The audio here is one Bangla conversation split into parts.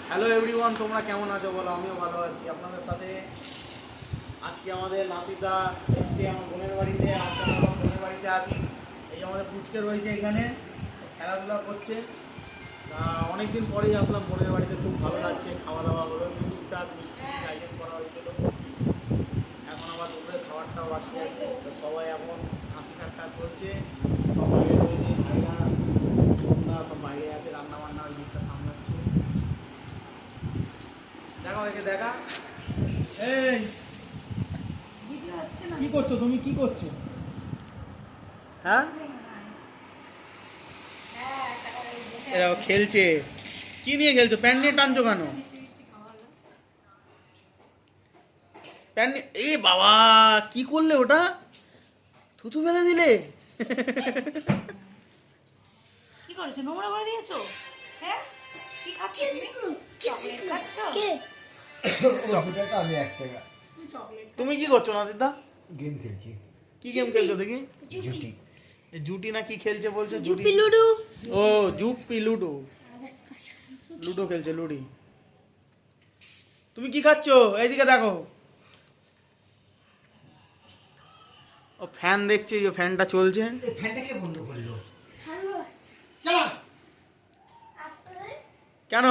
হ্যালো এভরিওয়ান, তোমরা কেমন আছো বলো? আমিও ভালো আছি। আপনাদের সাথে আজকে আমাদের নাসিদা এসছে আমার বোনের বাড়িতে। আজকে আমার বোনের বাড়িতে আসি। এই আমাদের পুচকে রয়েছে এখানে, খেলাধুলা করছে। অনেকদিন পরেই আসলাম বোনের বাড়িতে, খুব ভালো লাগছে। খাওয়া দাওয়া হলো, টুকটাক মিষ্টি আইটেম করা হয়েছিল। এখন আবার দুপুরে খাবারটাও বাকি আছে। তো সবাই এখন হাসি ঠাট্টা চলছে। সব বাইরে রয়েছে, ভাইরা বোনরা সব বাইরে আছে, রান্না বান্না ওই দিকটা সামলাচ্ছে। দেখা একে দেখা। এই কি করছো তুমি? কি করছো? হ্যাঁ, এরা খেলছে। কি নিয়ে খেলছো? প্যান্ট নিয়ে টানছো কেন? প্যান্ট এই বাবা, কি করলে ওটা? থুতু ফেলে দিলে? কি করেছো? নোংরা করে দিয়েছো? হ্যাঁ, কি খাচ্ছ তুমি? চকলেট খাচ্ছ? তুমি কি করছো নাসিদা? গেম খেলছি। কি গেম খেলছো দেখি? জুটি। জুটি না কি খেলছে বলছে? জুটি। লুডো। ও জুপি লুডো। লুডো খেলছে, লুডি। তুমি কি খাচ্ছো? এইদিকে দেখো। ও ফ্যান দেখছে, যে ফ্যানটা চলছে। এই ফ্যানটাকে বন্ধ করলো। কেন?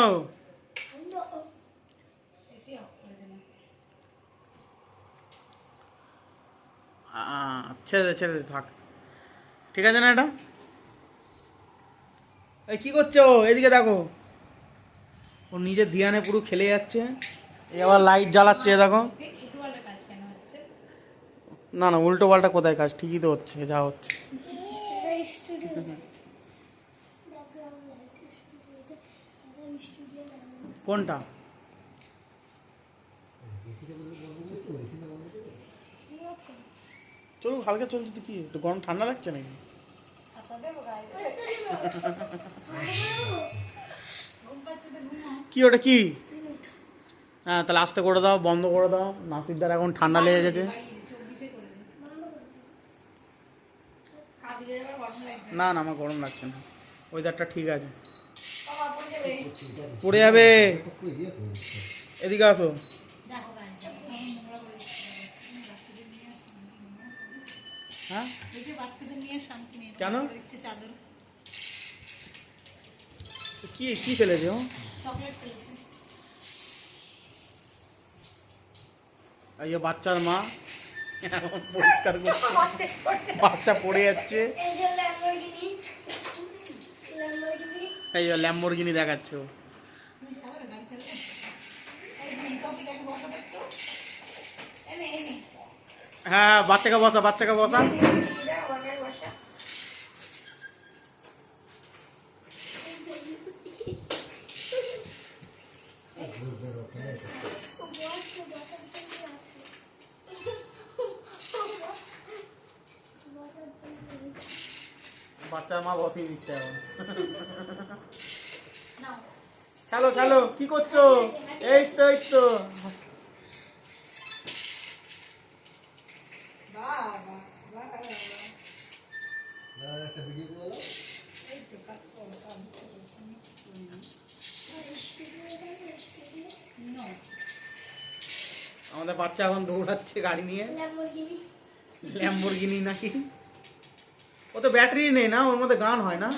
ছেড়ে দে, ছেড়ে দে, থাক। ঠিক আছে না এটা? এই কি করছো? এদিকে দেখো। ও নিজের ধ্যানে পুরো খেলে যাচ্ছে। এই আবার লাইট জ্বালাচ্ছে, দেখো। না না, উল্টো পাল্টা কোথায় কাজ? ঠিকই তো হচ্ছে, যা হচ্ছে। কোনটা? চলুক, হালকা চলছে তো, কি একটু গরম ঠান্ডা লাগছে নাকি? কি ওটা কি? হ্যাঁ, তাহলে আস্তে করে দাও, বন্ধ করে দাও। নাসিরদার এখন ঠান্ডা লেগে গেছে। না না, আমার গরম লাগছে না, ওয়েদারটা ঠিক আছে। পড়ে যাবে। এদিকে আসো। হ্যাঁ, কেন? কি কি ফেলেছে ও? এই যে বাচ্চার মা এখন পরিষ্কার করছে, বাচ্চা পড়ে যাচ্ছে। এই যে ল্যাম্বরগিনি দেখাচ্ছে ও। হ্যাঁ, বাচ্চাকে বসা, বাচ্চাকে বসা। বাচ্চার মা বসিয়ে দিচ্ছে এখন। খেলো খেলো, কি করছো? এই তো, এই তো। আমাদের বাচ্চা এখন দৌড়াচ্ছে গাড়ি নিয়ে, ল্যাম্বরগিনি নাকি। ও তো ব্যাটারি নেই না, ওর মধ্যে গান হয় না।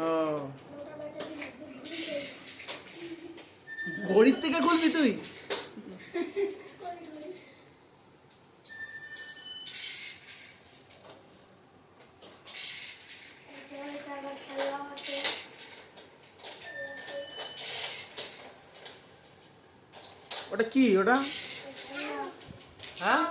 ও, ঘড়ির থেকে খুলবি তুই? ওটা কি? ওটা হ্যাঁ,